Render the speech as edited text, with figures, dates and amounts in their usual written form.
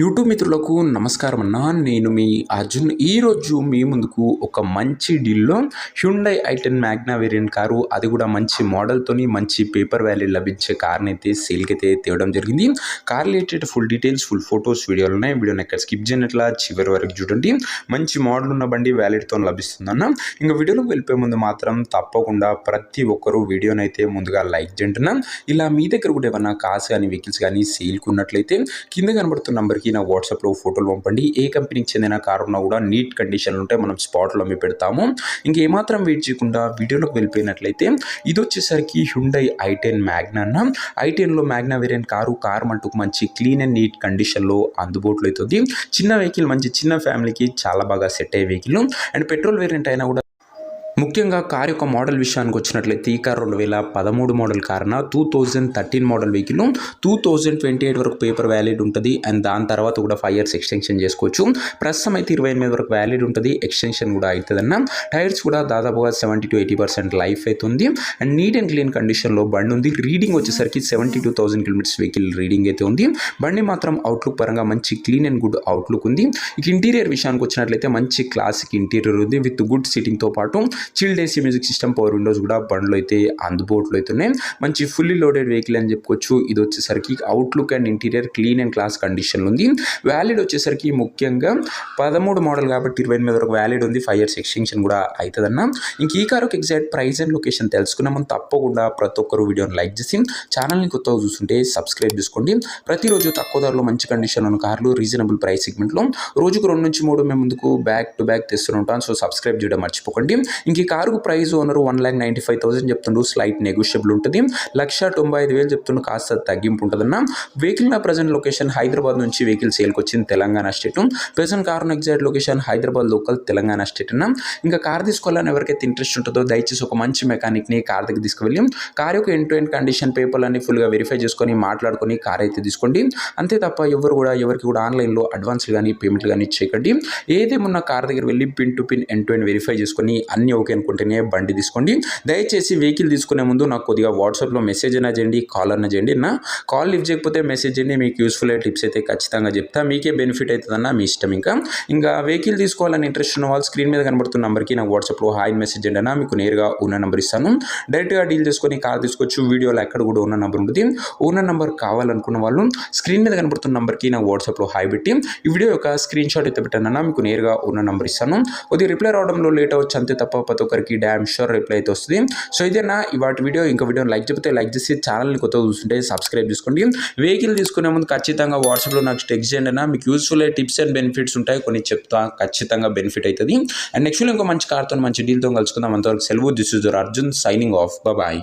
YouTube మిత్రులకు నమస్కారం అన్న. నేను మీ అర్జున్. ఈరోజు మీ ముందుకు ఒక మంచి డీల్లో Hyundai i10 Magna variant car, అది కూడా మంచి మోడల్తోని మంచి పేపర్ వాల్యూ లభించే కార్ని అయితే సేల్కి అయితే తేవడం జరిగింది. Car related full details, full photos వీడియోలు ఉన్నాయి. వీడియోని ఎక్కడ స్కిప్ చేయనట్లా చివరి వరకు చూడండి. మంచి మోడల్ ఉన్న బండి వ్యాలిడ్తో లభిస్తుందన్న. ఇంకా వీడియోలోకి వెళ్ళిపోయే ముందు మాత్రం తప్పకుండా ప్రతి ఒక్కరూ వీడియోని అయితే ముందుగా లైక్ చేయంటున్నాం. ఇలా మీ దగ్గర కూడా ఏమన్నా కార్స్ కానీ వెహికల్స్ కానీ సేల్కి ఉన్నట్లయితే కింద కనబడుతున్న నెంబర్కి నా వాట్సాప్లో ఫోటోలు పంపండి. ఏ కంపెనీకి చెందిన కారు ఉన్నా కూడా నీట్ కండిషన్లు ఉంటే మనం స్పాట్లో అమ్మి పెడతాము. ఇంకేమాత్రం వెయిట్ చేయకుండా వీడియోలోకి వెళ్ళిపోయినట్లయితే ఇది వచ్చేసరికి హ్యుండై i10 మ్యాగ్నా అన్న. i10లో మ్యాగ్నా వేరియంట్ కారు మటుకు మంచి క్లీన్ అండ్ నీట్ కండిషన్లో అందుబాటులో అవుతుంది. చిన్న వెహికల్, మంచి చిన్న ఫ్యామిలీకి చాలా బాగా సెట్ అయ్యే వెహికల్. అండ్ పెట్రోల్ వేరియంట్ అయినా కూడా ముఖ్యంగా కార్ యొక్క మోడల్ విషయానికి వచ్చినట్లయితే ఈ కార్ 2013 మోడల్ కారున 2013 మోడల్ వెహికల్ 2028 వరకు పేపర్ వ్యాలిడ్ ఉంటుంది. అండ్ దాని తర్వాత కూడా 5 years ఎక్స్టెన్షన్ చేసుకోవచ్చు. ప్రస్తుతం అయితే 28 వరకు వ్యాలిడ్ ఉంటుంది. ఎక్స్టెన్షన్ కూడా అవుతుందన్న. టైర్స్ కూడా దాదాపుగా 70 to 80% లైఫ్ అవుతుంది. అండ్ నీట్ అండ్ క్లీన్ కండిషన్లో బండి ఉంది. రీడింగ్ వచ్చేసరికి 72,000 కిలోమీటర్స్ వెహికల్ రీడింగ్ అయితే ఉంది. బండి మాత్రం అవుట్లుక్ పరంగా మంచి క్లీన్ అండ్ గుడ్ అవుట్లుక్ ఉంది. ఇక ఇంటీరియర్ విషయానికి వచ్చినట్లయితే మంచి క్లాసిక్ ఇంటీరియర్ ఉంది విత్ గుడ్ సిట్టింగ్తో పాటు chilled AC music system, power Windows కూడా బండ్లో అయితే అందుబాటులో అవుతున్నాయి. మంచి ఫుల్లీ లోడెడ్ వెహికల్ అని చెప్పుకోవచ్చు. ఇది వచ్చేసరికి outlook and interior clean and class కండిషన్లో ఉంది. వ్యాలిడ్ వచ్చేసరికి ముఖ్యంగా 13 మోడల్ కాబట్టి 28 వరకు వ్యాలిడ్ ఉంది. 5 years ఎక్స్టెన్షన్ కూడా అవుతుందన్న. ఇంక ఈ కారుకి ఎగ్జాక్ట్ ప్రైస్ అండ్ లొకేషన్ తెలుసుకున్నామని తప్పకుండా ప్రతి ఒక్కరు వీడియోని లైక్ చేసి ఛానల్ని కొత్తగా చూస్తుంటే సబ్స్క్రైబ్ చేసుకోండి. ప్రతిరోజు తక్కువ ధరలో మంచి కండిషన్ ఉన్న కార్లు రీజనబుల్ ప్రైస్ సెగ్మెంట్లో రోజుకు 2 నుంచి 3 మేము ముందుకు బ్యాక్ టు బ్యాక్ తెస్తూ ఉంటాం. సో సబ్స్క్రైబ్ చేయడం మర్చిపోకండి. ఇంక ఈ కారుకు ప్రైస్ ఓనరు 1,95,000 చెప్తుండ్రు. స్లైట్ నెగోషియబుల్ ఉంటుంది. 1,95,000 చెప్తుండ్రు. కాస్త తగ్గింపు ఉంటుందన్న. వెహికల్ నా ప్రజెంట్ లొకేషన్ హైదరాబాద్ నుంచి వెహికల్ సేల్కి వచ్చింది Telangana state. Present car exact location Hyderabad local Telangana state అన్న. ఇంకా కార్ తీసుకోవాలని ఎవరికైతే ఇంట్రెస్ట్ ఉంటుందో దయచేసి ఒక మంచి మెకానిక్ని కార్ దగ్గర తీసుకువెళ్ళి కార్ యొక్క ఎండ్ టు ఎండ్ కండిషన్ పేపర్లన్నీ ఫుల్గా వెరిఫై చేసుకొని మాట్లాడుకొని కార్ అయితే తీసుకోండి. అంతే తప్ప ఎవరికి కూడా ఆన్లైన్లో అడ్వాన్స్లు కానీ పేమెంట్లు కానీ చేయకండి. ఏదేమున్నా కార్ దగ్గర వెళ్ళి pin to pin end to end verify చేసుకొని అన్ని ఓకే అనుకుంటేనే బండి తీసుకోండి. దయచేసి వెహికల్ తీసుకునే ముందు నాకు కొద్దిగా వాట్సాప్లో మెసేజ్ అయినా చేయండి, కాల్ అయినా చేయండి. నా కాల్ లిఫ్ట్ చేయకపోతే మెసేజ్ చేయండి. మీకు యూస్ఫుల్ అయ్యే టిప్స్ అయితే ఖచ్చితంగా చెప్తా. మీకే బెనిఫిట్ అవుతుందన్న, మీ ఇష్టం. ఇంకా వెహికల్ తీసుకోవాలని ఇంట్రెస్ట్ ఉన్న వాళ్ళు స్క్రీన్ మీద కనబడుతున్న నెంబర్కి నాకు వాట్సాప్లో హాయ్ మెసేజ్ చేయండి అన్న. మీకు నేరుగా ఉన్న నెంబర్ ఇస్తాను. డైరెక్ట్గా డీల్ చేసుకొని కార్ తీసుకోవచ్చు. వీడియోలో ఎక్కడ కూడా ఉన్న నెంబర్ ఉంటుంది. ఓనర్ నెంబర్ కావాలనుకున్న వాళ్ళు స్క్రీన్ మీద కనబడుతున్న నెంబర్కి నాకు వాట్సాప్లో హాయ్ పెట్టి ఈ వీడియో యొక్క స్క్రీన్ షాట్ అయితే పెట్టానన్నా. మీకు నేరుగా ఉన్న నెంబర్ ఇస్తాను. కొద్దిగా రిప్లై రావడంలో లేట్ అవ్వచ్చు, అంతే తప్ప ప్రతి ఒక్కరికి డ్యామ్ షూర్ రిప్లై అయితే వస్తుంది. సో ఇదేనా ఇవాటి వీడియో. ఇంకా వీడియోని లైక్ చెప్తే లైక్ చేసి ఛానల్ని కొత్తగా చూస్తుంటే సబ్స్క్రైబ్ చేసుకోండి. వెహికల్ తీసుకునే ముందు ఖచ్చితంగా వాట్సాప్లో నాకు టెక్స్ట్ చేయండి అన్న. మీకు యూస్ఫుల్ అయ్యే టిప్స్ అండ్ బెనిఫిట్స్ ఉంటాయి, కొన్ని చెప్తా. ఖచ్చితంగా బెనిఫిట్ అవుతుంది. అండ్ నెక్స్ట్ ఇంకో మంచి కార్తో మంచి డీల్తో కలుసుకుందాం. అంతవరకు సెలవు. This is your Arjun signing off. Bye.